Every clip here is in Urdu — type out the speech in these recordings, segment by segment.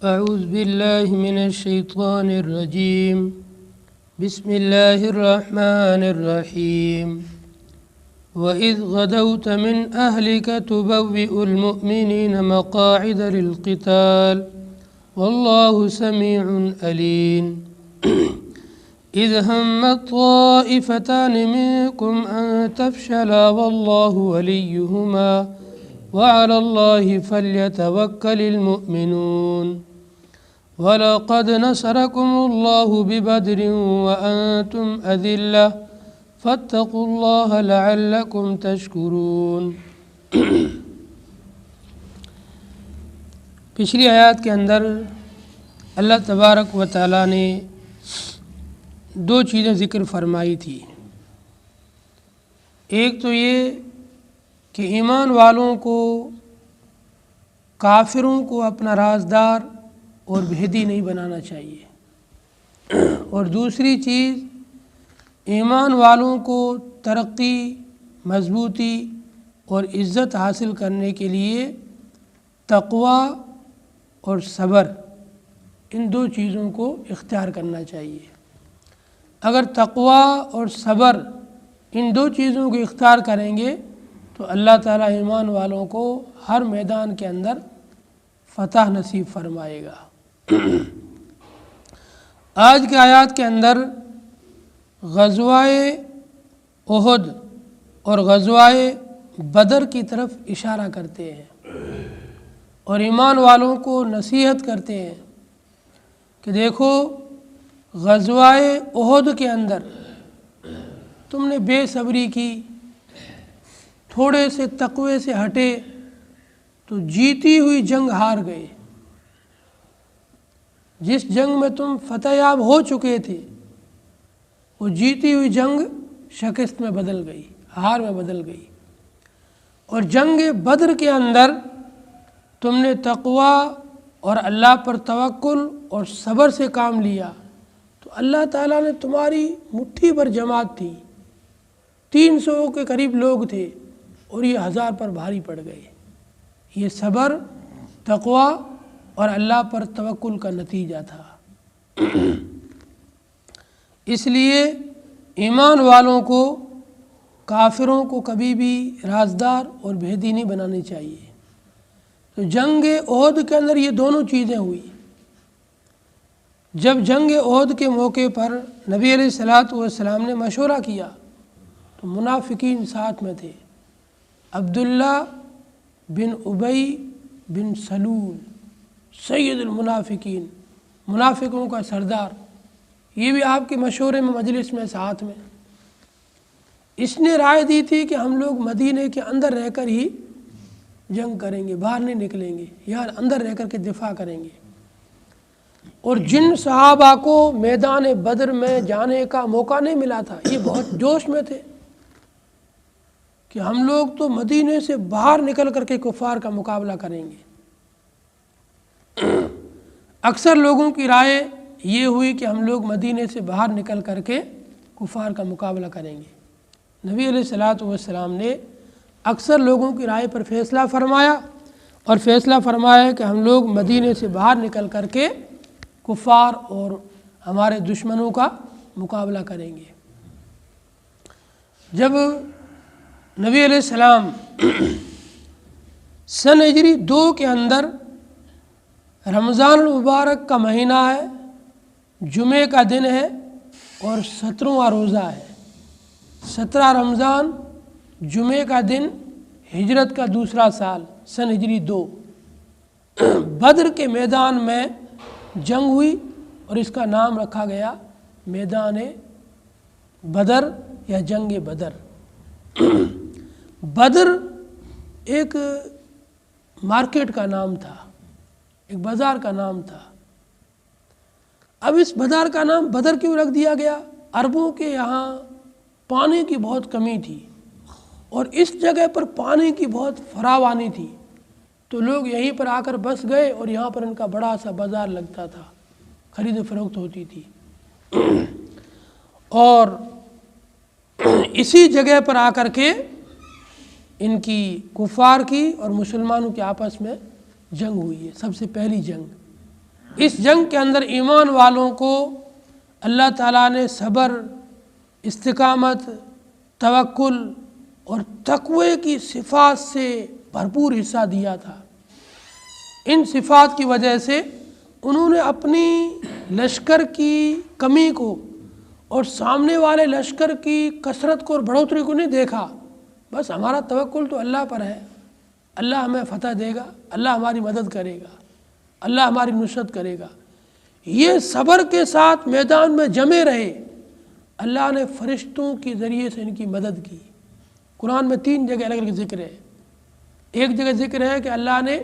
أعوذ بالله من الشيطان الرجيم بسم الله الرحمن الرحيم وإذ غدوت من أهلك تبوئ المؤمنين مقاعد للقتال والله سميع عليم إذ هم الطائفتان منكم أن تفشلا والله وليهما وعلى الله فليتوكل المؤمنون وَلَقَدْ نَصَرَكُمُ اللَّهُ بِبَدْرٍ وَأَنْتُمْ أَذِلَّةٌ فَاتَّقُوا اللَّهَ لَعَلَّكُمْ تَشْكُرُونَ۔ پچھلی آیات کے اندر اللہ تبارک و تعالیٰ نے دو چیزیں ذکر فرمائی تھی۔ ایک تو یہ کہ ایمان والوں کو کافروں کو اپنا رازدار اور بھیدی نہیں بنانا چاہیے، اور دوسری چیز ایمان والوں کو ترقی، مضبوطی اور عزت حاصل کرنے کے لیے تقوی اور صبر، ان دو چیزوں کو اختیار کرنا چاہیے۔ اگر تقوی اور صبر ان دو چیزوں کو اختیار کریں گے تو اللہ تعالیٰ ایمان والوں کو ہر میدان کے اندر فتح نصیب فرمائے گا۔ آج کے آیات کے اندر غزوہ احد اور غزوہ بدر کی طرف اشارہ کرتے ہیں اور ایمان والوں کو نصیحت کرتے ہیں کہ دیکھو، غزوہ احد کے اندر تم نے بے صبری کی، تھوڑے سے تقوی سے ہٹے تو جیتی ہوئی جنگ ہار گئے۔ جس جنگ میں تم فتح یاب ہو چکے تھے وہ جیتی ہوئی جنگ شکست میں بدل گئی، ہار میں بدل گئی۔ اور جنگ بدر کے اندر تم نے تقوی اور اللہ پر توکل اور صبر سے کام لیا تو اللہ تعالیٰ نے تمہاری مٹھی پر جماعت تھی، 300 کے قریب لوگ تھے اور یہ 1000 پر بھاری پڑ گئے۔ یہ صبر، تقوی اور اللہ پر توکل کا نتیجہ تھا۔ اس لیے ایمان والوں کو کافروں کو کبھی بھی رازدار اور بھیدی نہیں بنانی چاہیے۔ تو جنگ احد کے اندر یہ دونوں چیزیں ہوئی۔ جب جنگ احد کے موقع پر نبی علیہ السلام نے مشورہ کیا تو منافقین ساتھ میں تھے۔ عبداللہ بن ابی بن سلول، سید المنافقین، منافقوں کا سردار، یہ بھی آپ کے مشورے میں مجلس میں ساتھ میں۔ اس نے رائے دی تھی کہ ہم لوگ مدینے کے اندر رہ کر ہی جنگ کریں گے، باہر نہیں نکلیں گے، یہاں اندر رہ کر کے دفاع کریں گے۔ اور جن صحابہ کو میدان بدر میں جانے کا موقع نہیں ملا تھا، یہ بہت جوش میں تھے کہ ہم لوگ تو مدینے سے باہر نکل کر کے کفار کا مقابلہ کریں گے۔ اکثر لوگوں کی رائے یہ ہوئی کہ ہم لوگ مدینے سے باہر نکل کر کے کفار کا مقابلہ کریں گے۔ نبی علیہ السلام نے اکثر لوگوں کی رائے پر فیصلہ فرمایا اور فیصلہ فرمایا کہ ہم لوگ مدینے سے باہر نکل کر کے کفار اور ہمارے دشمنوں کا مقابلہ کریں گے۔ جب نبی علیہ السلام سن ہجری 2 کے اندر رمضان المبارک کا مہینہ ہے، جمعے کا دن ہے اور 17واں روزہ ہے، 17 رمضان جمعے کا دن، ہجرت کا دوسرا سال، سن ہجری 2، بدر کے میدان میں جنگ ہوئی اور اس کا نام رکھا گیا میدان بدر یا جنگ بدر۔ بدر ایک مارکیٹ کا نام تھا، ایک بازار کا نام تھا۔ اب اس بازار کا نام بدر کیوں رکھ دیا گیا؟ عربوں کے یہاں پانی کی بہت کمی تھی اور اس جگہ پر پانی کی بہت فراوانی تھی، تو لوگ یہیں پر آ کر بس گئے اور یہاں پر ان کا بڑا سا بازار لگتا تھا، خرید و فروخت ہوتی تھی۔ اور اسی جگہ پر آ کر کے ان کی کفار کی اور مسلمانوں کے آپس میں جنگ ہوئی ہے، سب سے پہلی جنگ۔ اس جنگ کے اندر ایمان والوں کو اللہ تعالیٰ نے صبر، استقامت، توکل اور تقوی کی صفات سے بھرپور حصہ دیا تھا۔ ان صفات کی وجہ سے انہوں نے اپنی لشکر کی کمی کو اور سامنے والے لشکر کی کثرت کو اور بڑھوتری کو نہیں دیکھا، بس ہمارا توکل تو اللہ پر ہے، اللہ ہمیں فتح دے گا، اللہ ہماری مدد کرے گا، اللہ ہماری نصرت کرے گا۔ یہ صبر کے ساتھ میدان میں جمے رہے، اللہ نے فرشتوں کے ذریعے سے ان کی مدد کی۔ قرآن میں 3 جگہ الگ الگ ذکر ہے۔ ایک جگہ ذکر ہے کہ اللہ نے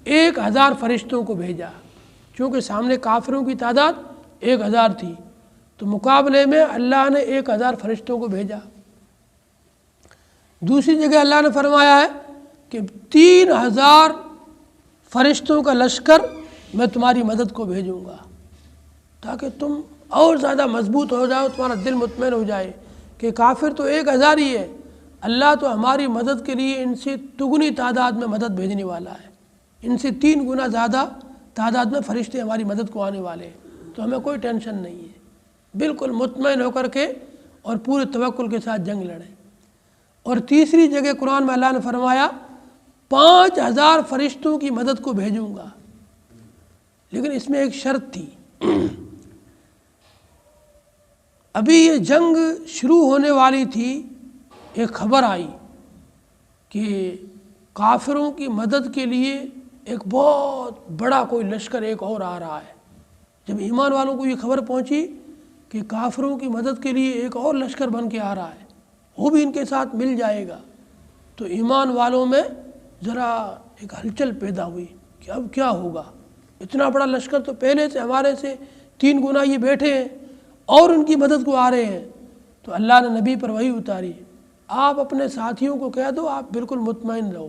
1000 فرشتوں کو بھیجا، چونکہ سامنے کافروں کی تعداد 1000 تھی، تو مقابلے میں اللہ نے 1000 فرشتوں کو بھیجا۔ دوسری جگہ اللہ نے فرمایا ہے کہ 3000 فرشتوں کا لشکر میں تمہاری مدد کو بھیجوں گا، تاکہ تم اور زیادہ مضبوط ہو جاؤ، تمہارا دل مطمئن ہو جائے کہ کافر تو 1000 ہی ہے، اللہ تو ہماری مدد کے لیے ان سے دگنی تعداد میں مدد بھیجنے والا ہے، ان سے 3 گنا زیادہ تعداد میں فرشتے ہماری مدد کو آنے والے ہیں، تو ہمیں کوئی ٹینشن نہیں ہے، بالکل مطمئن ہو کر کے اور پورے توکل کے ساتھ جنگ لڑیں۔ اور تیسری جگہ قرآن میں اللہ نے فرمایا 5000 فرشتوں کی مدد کو بھیجوں گا، لیکن اس میں ایک شرط تھی۔ ابھی یہ جنگ شروع ہونے والی تھی، ایک خبر آئی کہ کافروں کی مدد کے لیے ایک بہت بڑا کوئی لشکر ایک اور آ رہا ہے۔ جب ایمان والوں کو یہ خبر پہنچی کہ کافروں کی مدد کے لیے ایک اور لشکر بن کے آ رہا ہے، وہ بھی ان کے ساتھ مل جائے گا، تو ایمان والوں میں ذرا ایک ہلچل پیدا ہوئی کہ اب کیا ہوگا، اتنا بڑا لشکر تو پہلے سے ہمارے سے 3 گنا یہ بیٹھے ہیں اور ان کی مدد کو آ رہے ہیں۔ تو اللہ نے نبی پر وحی اتاری، آپ اپنے ساتھیوں کو کہہ دو آپ بالکل مطمئن رہو،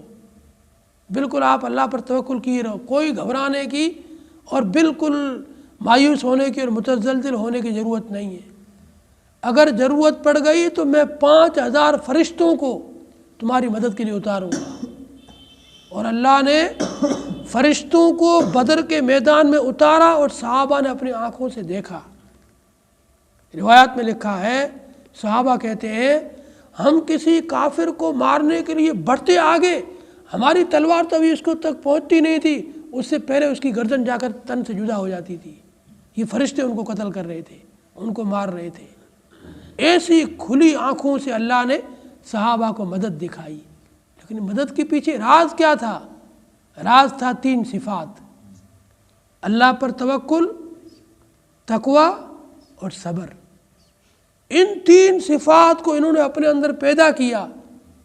بالکل آپ اللہ پر توکل کیے رہو، کوئی گھبرانے کی اور بالکل مایوس ہونے کی اور متزلزل ہونے کی ضرورت نہیں ہے۔ اگر ضرورت پڑ گئی تو میں 5000 فرشتوں کو تمہاری مدد کے لیے اتاروں گا۔ اور اللہ نے فرشتوں کو بدر کے میدان میں اتارا اور صحابہ نے اپنی آنکھوں سے دیکھا۔ روایات میں لکھا ہے، صحابہ کہتے ہیں ہم کسی کافر کو مارنے کے لیے بڑھتے آگے، ہماری تلوار تو ابھی اس کو تک پہنچتی نہیں تھی، اس سے پہلے اس کی گردن جا کر تن سے جدا ہو جاتی تھی۔ یہ فرشتے ان کو قتل کر رہے تھے، ان کو مار رہے تھے۔ ایسی کھلی آنکھوں سے اللہ نے صحابہ کو مدد دکھائی، لیکن مدد کے پیچھے راز کیا تھا؟ راز تھا 3 صفات: اللہ پر توکل، تقوی اور صبر۔ ان 3 صفات کو انہوں نے اپنے اندر پیدا کیا،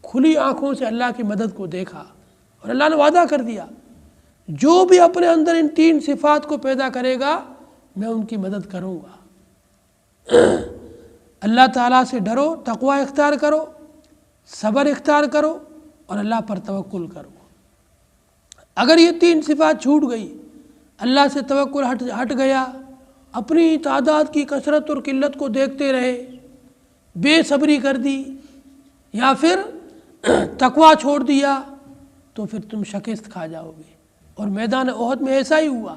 کھلی آنکھوں سے اللہ کی مدد کو دیکھا، اور اللہ نے وعدہ کر دیا جو بھی اپنے اندر ان 3 صفات کو پیدا کرے گا میں ان کی مدد کروں گا۔ اللہ تعالیٰ سے ڈرو، تقوی اختیار کرو، صبر اختیار کرو اور اللہ پر توکل کرو۔ اگر یہ 3 صفات چھوٹ گئی، اللہ سے توکل ہٹ گیا، اپنی تعداد کی کثرت اور قلت کو دیکھتے رہے، بے صبری کر دی، یا پھر تقوی چھوڑ دیا، تو پھر تم شکست کھا جاؤ گے۔ اور میدان احد میں ایسا ہی ہوا۔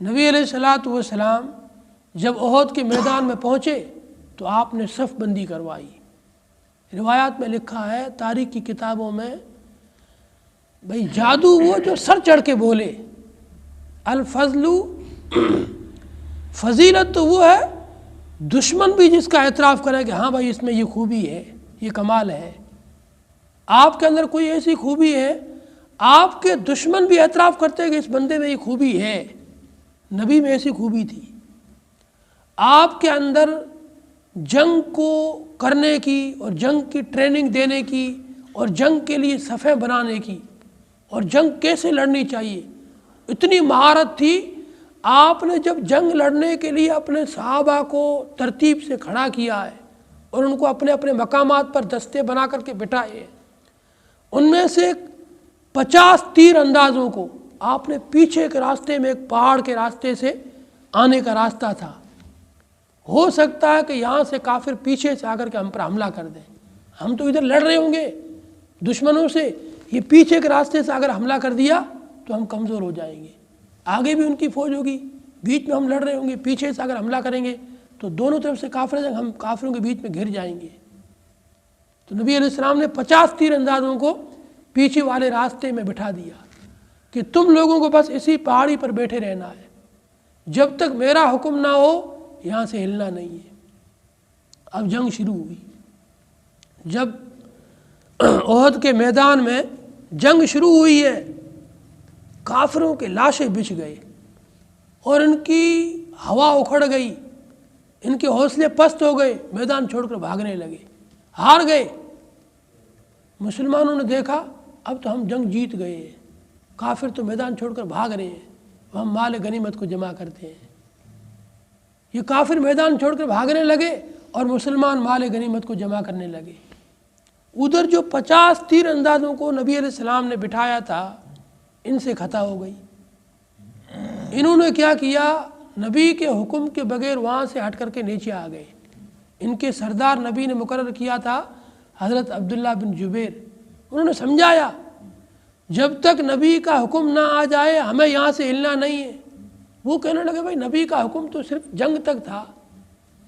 نبی علیہ الصلوۃ والسلام جب احد کے میدان میں پہنچے تو آپ نے صف بندی کروائی۔ روایات میں لکھا ہے، تاریخ کی کتابوں میں، بھئی جادو وہ جو سر چڑھ کے بولے، الفضل، فضیلت تو وہ ہے دشمن بھی جس کا اعتراف کرے کہ ہاں بھائی اس میں یہ خوبی ہے، یہ کمال ہے۔ آپ کے اندر کوئی ایسی خوبی ہے، آپ کے دشمن بھی اعتراف کرتے ہیں کہ اس بندے میں یہ خوبی ہے۔ نبی میں ایسی خوبی تھی۔ آپ کے اندر جنگ کو کرنے کی اور جنگ کی ٹریننگ دینے کی اور جنگ کے لیے صفیں بنانے کی اور جنگ کیسے لڑنی چاہیے اتنی مہارت تھی۔ آپ نے جب جنگ لڑنے کے لیے اپنے صحابہ کو ترتیب سے کھڑا کیا ہے اور ان کو اپنے اپنے مقامات پر دستے بنا کر کے بٹھائے، ان میں سے 50 تیر اندازوں کو آپ نے پیچھے کے راستے میں، ایک پہاڑ کے راستے سے آنے کا راستہ تھا، ہو سکتا ہے کہ یہاں سے کافر پیچھے سے آ کر کے ہم پر حملہ کر دیں، ہم تو ادھر لڑ رہے ہوں گے دشمنوں سے، یہ پیچھے کے راستے سے اگر حملہ کر دیا تو ہم کمزور ہو جائیں گے۔ آگے بھی ان کی فوج ہوگی، بیچ میں ہم لڑ رہے ہوں گے، پیچھے سے اگر حملہ کریں گے تو دونوں طرف سے کافر ہیں، ہم کافروں کے بیچ میں گھر جائیں گے۔ تو نبی علیہ السلام نے 50 تیر اندازوں کو پیچھے والے راستے میں بٹھا دیا کہ تم لوگوں کو بس اسی پہاڑی پر بیٹھے رہنا ہے، جب تک میرا حکم نہ ہو یہاں سے ہلنا نہیں ہے۔ اب جنگ شروع ہوئی۔ جب احد کے میدان میں جنگ شروع ہوئی ہے، کافروں کے لاشیں بچھ گئے اور ان کی ہوا اکھڑ گئی، ان کے حوصلے پست ہو گئے، میدان چھوڑ کر بھاگنے لگے، ہار گئے۔ مسلمانوں نے دیکھا اب تو ہم جنگ جیت گئے ہیں، کافر تو میدان چھوڑ کر بھاگ رہے ہیں، ہم مال غنیمت کو جمع کرتے ہیں۔ یہ کافر میدان چھوڑ کر بھاگنے لگے اور مسلمان مال غنیمت کو جمع کرنے لگے۔ ادھر جو 50 تیر اندازوں کو نبی علیہ السلام نے بٹھایا تھا، ان سے خطا ہو گئی۔ انہوں نے کیا کیا، نبی کے حکم کے بغیر وہاں سے ہٹ کر کے نیچے آ گئے۔ ان کے سردار نبی نے مقرر کیا تھا حضرت عبداللہ بن جبیر، انہوں نے سمجھایا جب تک نبی کا حکم نہ آ جائے ہمیں یہاں سے ہلنا نہیں ہے۔ وہ کہنے لگے بھائی نبی کا حکم تو صرف جنگ تک تھا،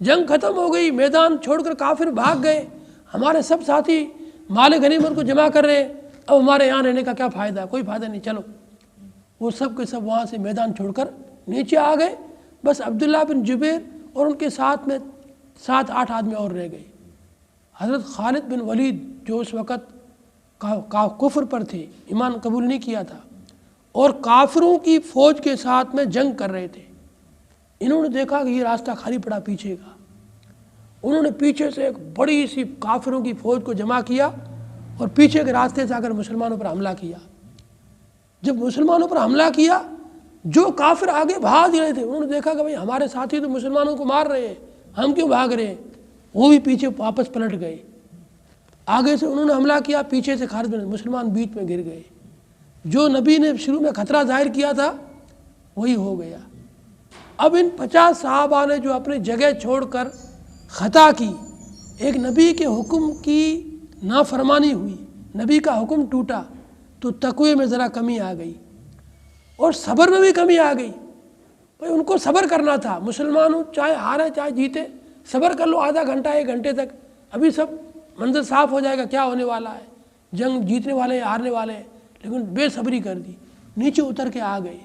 جنگ ختم ہو گئی، میدان چھوڑ کر کافر بھاگ گئے، ہمارے سب ساتھی مال غنیمت کو جمع کر رہے ہیں، اب ہمارے یہاں رہنے کا کیا فائدہ، کوئی فائدہ نہیں، چلو۔ وہ سب کے سب وہاں سے میدان چھوڑ کر نیچے آ گئے، بس عبداللہ بن جبیر اور ان کے ساتھ میں 7-8 آدمی اور رہ گئے۔ حضرت خالد بن ولید جو اس وقت کفر پر تھے، ایمان قبول نہیں کیا تھا اور کافروں کی فوج کے ساتھ میں جنگ کر رہے تھے، انہوں نے دیکھا کہ یہ راستہ خالی پڑا پیچھے کا، انہوں نے پیچھے سے ایک بڑی سی کافروں کی فوج کو جمع کیا اور پیچھے کے راستے سے آ کر مسلمانوں پر حملہ کیا۔ جب مسلمانوں پر حملہ کیا، جو کافر آگے بھاگ رہے تھے انہوں نے دیکھا کہ بھائی ہمارے ساتھی تو مسلمانوں کو مار رہے ہیں، ہم کیوں بھاگ رہے ہیں، وہ بھی پیچھے واپس پلٹ گئے۔ آگے سے انہوں نے حملہ کیا، پیچھے سے خالد بن، مسلمان بیچ میں گر گئے۔ جو نبی نے شروع میں خطرہ ظاہر کیا تھا وہی ہو گیا۔ اب ان 50 صحابہ نے جو اپنی جگہ چھوڑ کر خطا کی، ایک نبی کے حکم کی نافرمانی ہوئی، نبی کا حکم ٹوٹا، تو تقوی میں ذرا کمی آ گئی اور صبر میں بھی کمی آ گئی۔ بھائی ان کو صبر کرنا تھا، مسلمانوں چاہے ہارے چاہے جیتے، صبر کر لو آدھا گھنٹہ 1 گھنٹے تک، ابھی سب منظر صاف ہو جائے گا، کیا ہونے والا ہے، جنگ جیتنے والے ہیں ہارنے والے ہیں، لیکن بے صبری کر دی، نیچے اتر کے آ گئے۔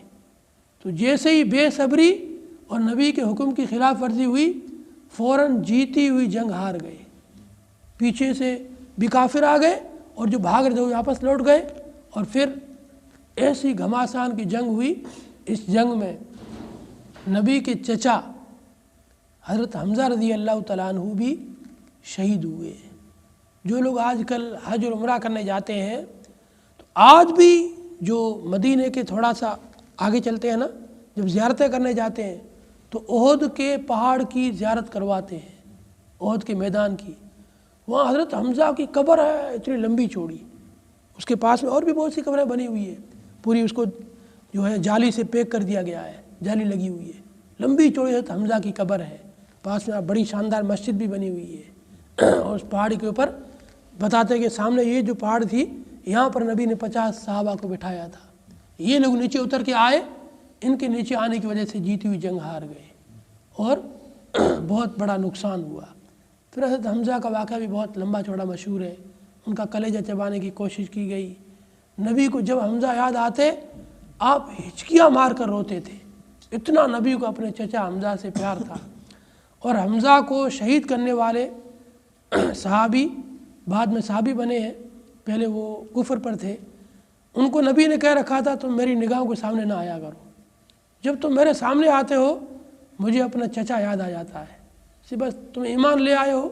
تو جیسے ہی بے صبری اور نبی کے حکم کی خلاف ورزی ہوئی، فوراً جیتی ہوئی جنگ ہار گئے، پیچھے سے بھی کافر آ گئے اور جو بھاگ رہے تھے وہ واپس لوٹ گئے، اور پھر ایسی گھماسان کی جنگ ہوئی۔ اس جنگ میں نبی کے چچا حضرت حمزہ رضی اللہ تعالیٰ عنہ بھی شہید ہوئے۔ جو لوگ آج کل حج اور عمرہ کرنے جاتے ہیں، تو آج بھی جو مدینے کے تھوڑا سا آگے چلتے ہیں نا، جب زیارتیں کرنے جاتے ہیں تو احد کے پہاڑ کی زیارت کرواتے ہیں، احد کے میدان کی۔ وہاں حضرت حمزہ کی قبر ہے اتنی لمبی چوڑی، اس کے پاس میں اور بھی بہت سی قبریں بنی ہوئی ہیں، پوری اس کو جو ہے جالی سے پیک کر دیا گیا ہے، جالی لگی ہوئی ہے، لمبی چوڑی حضرت حمزہ کی قبر ہے، پاس میں بڑی شاندار مسجد بھی بنی ہوئی ہے۔ اور اس پہاڑی کے اوپر بتاتے ہیں کہ سامنے یہ جو پہاڑ تھی، یہاں پر نبی نے 50 صحابہ کو بٹھایا تھا، یہ لوگ نیچے اتر کے آئے، ان کے نیچے آنے کی وجہ سے جیتی ہوئی جنگ ہار گئے اور بہت بڑا نقصان ہوا۔ پھر حضرت حمزہ کا واقعہ بھی بہت لمبا چوڑا مشہور ہے، ان کا کلیجہ چبانے کی کوشش کی گئی۔ نبی کو جب حمزہ یاد آتے آپ ہچکیاں مار کر روتے تھے، اتنا نبی کو اپنے چچا حمزہ سے پیار تھا۔ اور حمزہ کو شہید کرنے والے صحابی بعد میں صحابی بنے ہیں، پہلے وہ کفر پر تھے، ان کو نبی نے کہہ رکھا تھا تم میری نگاہوں کے سامنے نہ آیا کرو، جب تم میرے سامنے آتے ہو مجھے اپنا چچا یاد آ جاتا ہے، بس تم ایمان لے آئے ہو،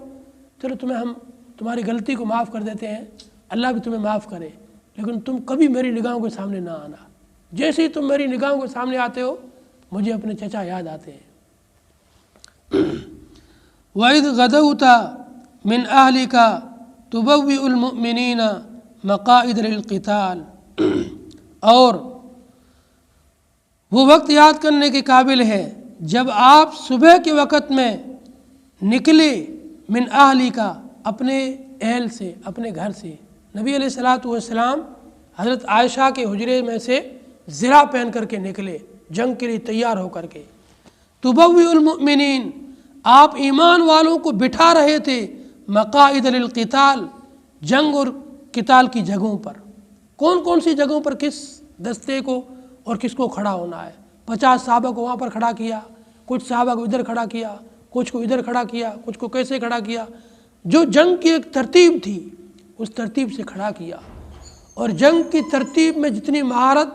چلو ہم تمہاری غلطی کو معاف کر دیتے ہیں، اللہ بھی تمہیں معاف کرے، لیکن تم کبھی میری نگاہوں کے سامنے نہ آنا، جیسے ہی تم میری نگاہوں کے سامنے آتے ہو مجھے اپنے چچا یاد آتے ہیں۔ وَإِذْ غَدَوْتَ مِنْ أَهْلِكَ تُبَوِّئُ الْمُؤْمِنِينَ مَقَاعِدَ لِلْقِتَالِ، اور وہ وقت یاد کرنے کے قابل ہے جب آپ صبح کے وقت میں نکلے، من اہلی کا، اپنے اہل سے، اپنے گھر سے۔ نبی علیہ الصلوۃ والسلام حضرت عائشہ کے حجرے میں سے زرہ پہن کر کے نکلے، جنگ کے لیے تیار ہو کر کے۔ تبوئ المؤمنین، آپ ایمان والوں کو بٹھا رہے تھے مقاعد للقتال، جنگ اور قتال کی جگہوں پر۔ کون کون سی جگہوں پر کس دستے کو اور کس کو کھڑا ہونا ہے؟ 50 صحابہ کو وہاں پر کھڑا کیا، کچھ صحابہ کو ادھر کھڑا کیا، کچھ کو ادھر کھڑا کیا، کچھ کو کیسے کھڑا کیا، جو جنگ کی ایک ترتیب تھی اس ترتیب سے کھڑا کیا۔ اور جنگ کی ترتیب میں جتنی مہارت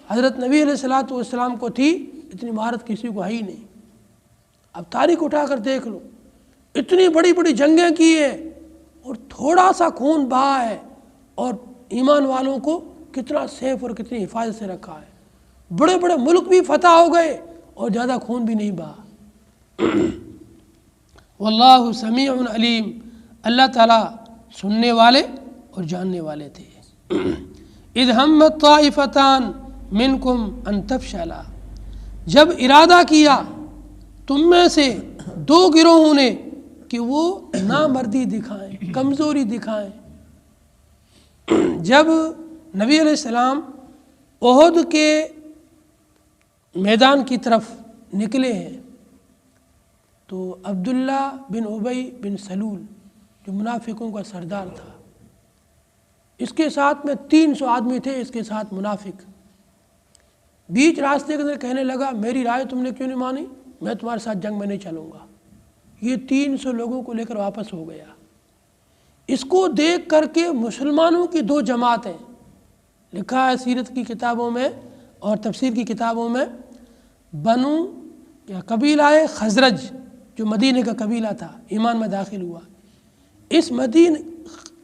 حضرت نبی علیہ الصلوۃ والسلام کو تھی اتنی مہارت کسی کو ہے ہی نہیں۔ اب تاریخ اٹھا کر دیکھ لو، اتنی بڑی بڑی جنگیں کی ہیں اور تھوڑا سا خون بہا ہے، اور ایمان والوں کو کتنا سیف اور کتنی حفاظت سے رکھا ہے۔ بڑے بڑے ملک بھی فتح ہو گئے اور زیادہ خون بھی نہیں بہا۔ واللہ سمیع علیم، اللہ تعالیٰ سننے والے اور جاننے والے تھے۔ اذ ہمت طائفتان منکم ان تفشلا، جب ارادہ کیا تم میں سے دو گروہوں نے کہ وہ نامردی دکھائیں، کمزوری دکھائیں۔ جب نبی علیہ السلام احد کے میدان کی طرف نکلے ہیں تو عبداللہ بن ابی بن سلول جو منافقوں کا سردار تھا، اس کے ساتھ میں 300 آدمی تھے، اس کے ساتھ منافق، بیچ راستے کے اندر کہنے لگا میری رائے تم نے کیوں نہیں مانی، میں تمہارے ساتھ جنگ میں نہیں چلوں گا۔ یہ 300 لوگوں کو لے کر واپس ہو گیا۔ اس کو دیکھ کر کے مسلمانوں کی 2 جماعتیں، لکھا ہے سیرت کی کتابوں میں اور تفسیر کی کتابوں میں، بنو یا قبیلہ خزرج جو مدینہ کا قبیلہ تھا ایمان میں داخل ہوا، اس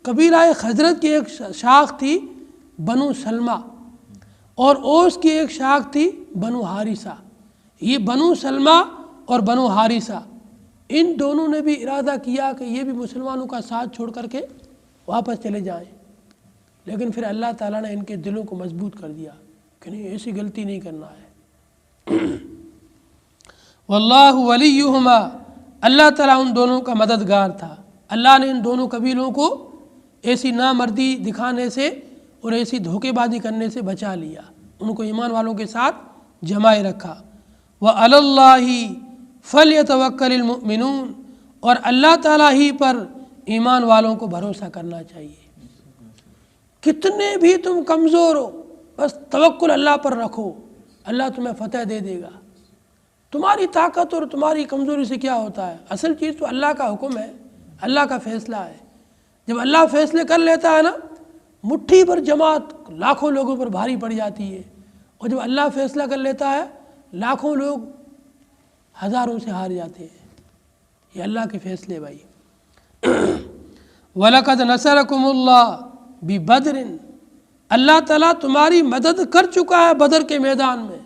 قبیلہ خزرج کی ایک شاخ تھی بنو سلمہ، اور اوس کی ایک شاخ تھی بنو حارثہ۔ یہ بنو سلمہ اور بنو حارثہ ان دونوں نے بھی ارادہ کیا کہ یہ بھی مسلمانوں کا ساتھ چھوڑ کر کے واپس چلے جائیں، لیکن پھر اللہ تعالیٰ نے ان کے دلوں کو مضبوط کر دیا کہ نہیں، ایسی غلطی نہیں کرنا ہے۔ واللہ ولیہما، اللہ تعالیٰ ان دونوں کا مددگار تھا۔ اللہ نے ان دونوں قبیلوں کو ایسی نامردی دکھانے سے اور ایسی دھوکے بازی کرنے سے بچا لیا، ان کو ایمان والوں کے ساتھ جمائے رکھا۔ وعلی اللہ فلیتوکل المؤمنون، اور اللہ تعالیٰ ہی پر ایمان والوں کو بھروسہ کرنا چاہیے۔ کتنے بھی تم کمزور ہو، بس توکل اللہ پر رکھو، اللہ تمہیں فتح دے دے گا۔ تمہاری طاقت اور تمہاری کمزوری سے کیا ہوتا ہے؟ اصل چیز تو اللہ کا حکم ہے، اللہ کا فیصلہ ہے۔ جب اللہ فیصلے کر لیتا ہے نا، مٹھی پر جماعت لاکھوں لوگوں پر بھاری پڑ جاتی ہے، اور جب اللہ فیصلہ کر لیتا ہے لاکھوں لوگ ہزاروں سے ہار جاتے ہیں۔ یہ اللہ کے فیصلے بھائی۔ وَلَقَدْ نَصَرَكُمُ اللَّهُ بِبَدْرٍ، اللہ تعالیٰ تمہاری مدد کر چکا ہے بدر کے میدان میں۔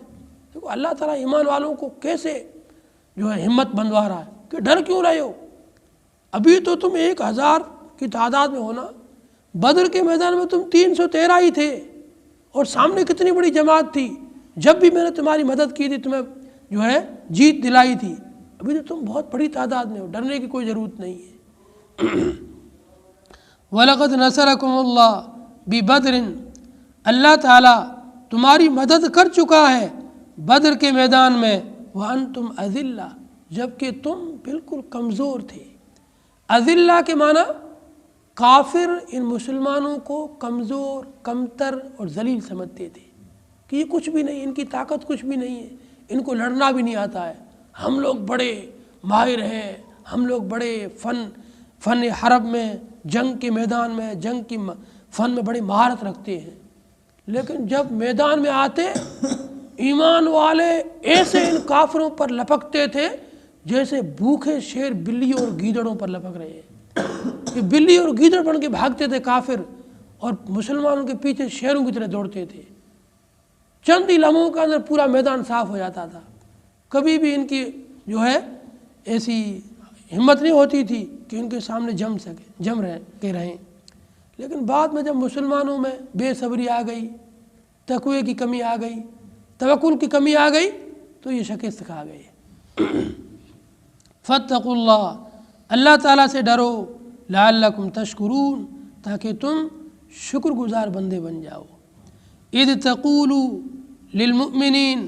دیکھو اللہ تعالیٰ ایمان والوں کو کیسے جو ہے ہمت بندوا رہا ہے کہ ڈر کیوں رہے ہو، ابھی تو تم 1000 کی تعداد میں ہونا، بدر کے میدان میں تم 313 ہی تھے، اور سامنے کتنی بڑی جماعت تھی۔ جب بھی میں نے تمہاری مدد کی تھی تمہیں جو ہے جیت دلائی تھی، ابھی تو تم بہت بڑی تعداد میں ہو، ڈرنے کی کوئی ضرورت نہیں ہے۔ وَلَقَدْ نَصَرَكُمُ اللَّهُ بِبَدْرٍ، اللہ تعالیٰ تمہاری مدد کر چکا ہے بدر کے میدان میں، وَأَنْتُمْ أَذِلَّةٌ، جبکہ تم بالکل کمزور تھے۔ اذلہ کے معنی کافر ان مسلمانوں کو کمزور، کمتر اور ذلیل سمجھتے تھے کہ یہ کچھ بھی نہیں، ان کی طاقت کچھ بھی نہیں ہے، ان کو لڑنا بھی نہیں آتا ہے، ہم لوگ بڑے ماہر ہیں، ہم لوگ بڑے فن حرب میں، جنگ کے میدان میں، جنگ کی فن میں بڑی مہارت رکھتے ہیں۔ لیکن جب میدان میں آتے ایمان والے ایسے ان کافروں پر لپکتے تھے جیسے بھوکے شیر بلیوں اور گیدڑوں پر لپک رہے ہیں۔ کہ بلی اور گیدڑ بن کے بھاگتے تھے کافر، اور مسلمانوں کے پیچھے شیروں کی طرح دوڑتے تھے۔ چند ہی لمحوں کے اندر پورا میدان صاف ہو جاتا تھا۔ کبھی بھی ان کی جو ہے ایسی ہمت نہیں ہوتی تھی کہ ان کے سامنے جم رہیں۔ لیکن بعد میں جب مسلمانوں میں بے صبری آ گئی، تقوی کی کمی آ گئی، توکل کی کمی آ گئی، تو یہ شکست کھا گئے۔ فاتقوا اللہ، اللہ تعالیٰ سے ڈرو، لعلکم تشکرون، تاکہ تم شکر گزار بندے بن جاؤ۔ اذ تقول للمؤمنین،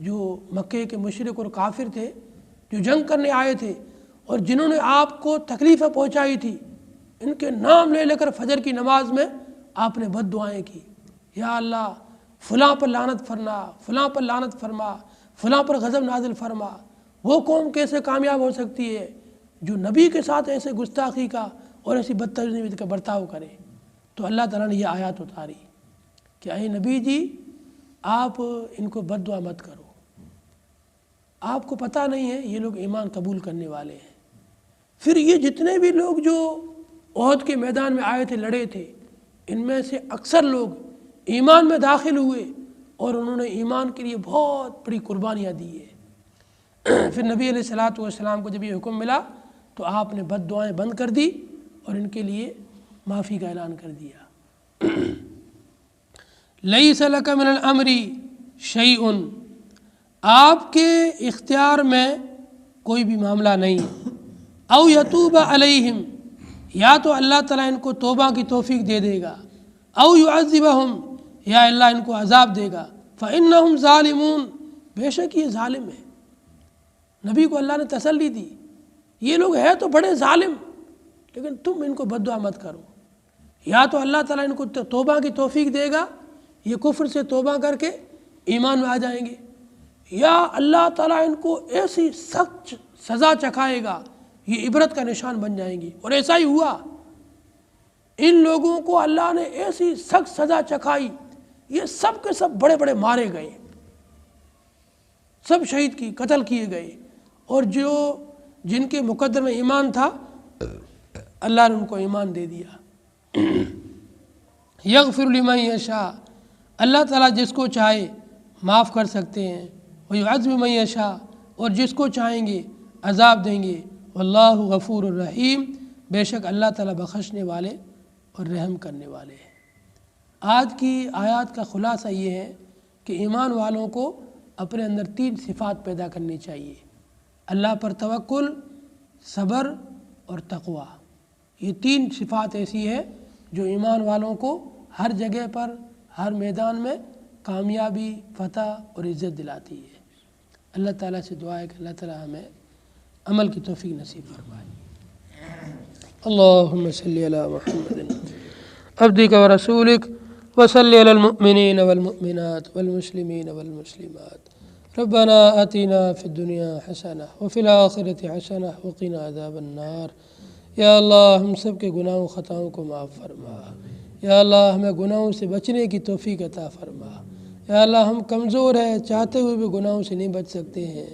جو مکے کے مشرک اور کافر تھے، جو جنگ کرنے آئے تھے اور جنہوں نے آپ کو تکلیفیں پہنچائی تھی، ان کے نام لے کر فجر کی نماز میں آپ نے بد دعائیں کی، یا اللہ فلاں پر لعنت فرما، فلاں پر لعنت فرما، فلاں پر غضب نازل فرما۔ وہ قوم کیسے کامیاب ہو سکتی ہے جو نبی کے ساتھ ایسے گستاخی کا اور ایسی بدتمیزی کا برتاؤ کرے؟ تو اللہ تعالیٰ نے یہ آیات اتاری کہ اے نبی جی آپ ان کو بد دعا مت کرو، آپ کو پتہ نہیں ہے یہ لوگ ایمان قبول کرنے والے ہیں۔ پھر یہ جتنے بھی لوگ جو احد کے میدان میں آئے تھے، لڑے تھے، ان میں سے اکثر لوگ ایمان میں داخل ہوئے اور انہوں نے ایمان کے لیے بہت بڑی قربانیاں دی ہے۔ پھر نبی علیہ الصلوۃ والسلام کو جب یہ حکم ملا تو آپ نے بد دعائیں بند کر دی اور ان کے لیے معافی کا اعلان کر دیا۔ لیس لک من الامر شیء، آپ کے اختیار میں کوئی بھی معاملہ نہیں ہے۔ او یتوب علیہم، یا تو اللہ تعالیٰ ان کو توبہ کی توفیق دے دے گا، او یعذبہم، یا اللہ ان کو عذاب دے گا۔ فإنہم ظالمون، بے شک یہ ظالم ہے۔ نبی کو اللہ نے تسلی دی، یہ لوگ ہیں تو بڑے ظالم، لیکن تم ان کو بد دعا مت کرو۔ یا تو اللہ تعالیٰ ان کو توبہ کی توفیق دے گا، یہ کفر سے توبہ کر کے ایمان میں آ جائیں گے، یا اللہ تعالیٰ ان کو ایسی سخت سزا چکھائے گا، یہ عبرت کا نشان بن جائیں گی۔ اور ایسا ہی ہوا، ان لوگوں کو اللہ نے ایسی سخت سزا چکھائی، یہ سب کے سب بڑے بڑے مارے گئے، سب شہید کی قتل کیے گئے، اور جو جن کے مقدر میں ایمان تھا اللہ نے ان کو ایمان دے دیا۔ یغفر لمن یشاء، اللہ تعالیٰ جس کو چاہے معاف کر سکتے ہیں، ویعذب من یشاء، اور جس کو چاہیں گے عذاب دیں گے۔ واللہ غفور الرحیم، بے شک اللہ تعالیٰ بخشنے والے اور رحم کرنے والے ہیں۔ آج کی آیات کا خلاصہ یہ ہے کہ ایمان والوں کو اپنے اندر 3 صفات پیدا کرنی چاہیے: اللہ پر توکل، صبر اور تقوی۔ یہ 3 صفات ایسی ہے جو ایمان والوں کو ہر جگہ پر، ہر میدان میں کامیابی، فتح اور عزت دلاتی ہے۔ اللہ تعالیٰ سے دعا ہے کہ اللہ تعالیٰ ہمیں عمل کی توفیق نصیب فرمائے۔ اللہم صلی علی محمد عبدک ورسولک وصلی علی المؤمنین والمؤمنات والمسلمین والمسلمات۔ ربنا آتنا فی الدنیا حسنہ وفی الآخرۃ حسنہ وقنا عذاب النار۔ یا اللہ ہم سب کے گناہوں خطاؤں کو معاف فرما، یا اللہ ہمیں گناہوں سے بچنے کی توفیق عطا فرما۔ یا اللہ ہم کمزور ہیں، چاہتے ہوئے بھی گناہوں سے نہیں بچ سکتے ہیں،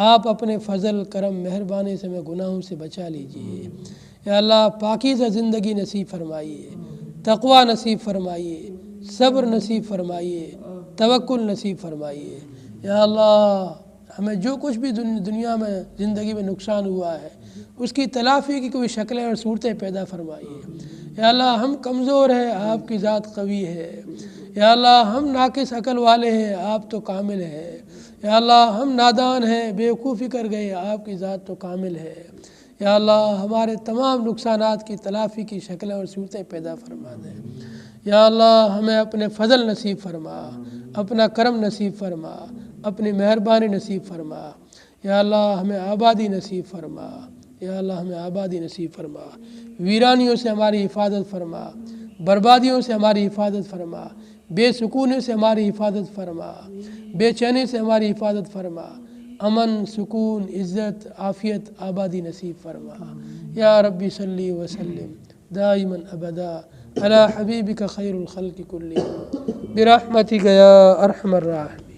آپ اپنے فضل، کرم، مہربانی سے ہمیں گناہوں سے بچا لیجئے۔ یا اللہ پاکیزہ زندگی نصیب فرمائیے، تقوی نصیب فرمائیے، صبر نصیب فرمائیے، توکل نصیب فرمائیے۔ یا اللہ ہمیں جو کچھ بھی دنیا میں زندگی میں نقصان ہوا ہے اس کی تلافی کی کوئی شکلیں اور صورتیں پیدا فرمائیے۔ یا اللہ ہم کمزور ہیں، آپ کی ذات قوی ہے۔ یا اللہ ہم ناقص عقل والے ہیں، آپ تو کامل ہیں۔ یا اللہ ہم نادان ہیں، بیوقوفی کر گئے، آپ کی ذات تو کامل ہے۔ یا اللہ ہمارے تمام نقصانات کی تلافی کی شکلیں اور صورتیں پیدا فرما دیں۔ یا اللہ ہمیں اپنے فضل نصیب فرما، اپنا کرم نصیب فرما، اپنی مہربانی نصیب فرما۔ یا اللہ ہمیں آبادی نصیب فرما، یا اللہ ہمیں آبادی نصیب فرما۔ ویرانیوں سے ہماری حفاظت فرما، بربادیوں سے ہماری حفاظت فرما، بے سکونی سے ہماری حفاظت فرما، بے چینی سے ہماری حفاظت فرما۔ امن، سکون، عزت، عافیت، آبادی نصیب فرما۔ یا ربی صلی وسلم دائما ابدا علی حبیبک خیر الخلق کلہم برحمتک یا ارحم الراحمین۔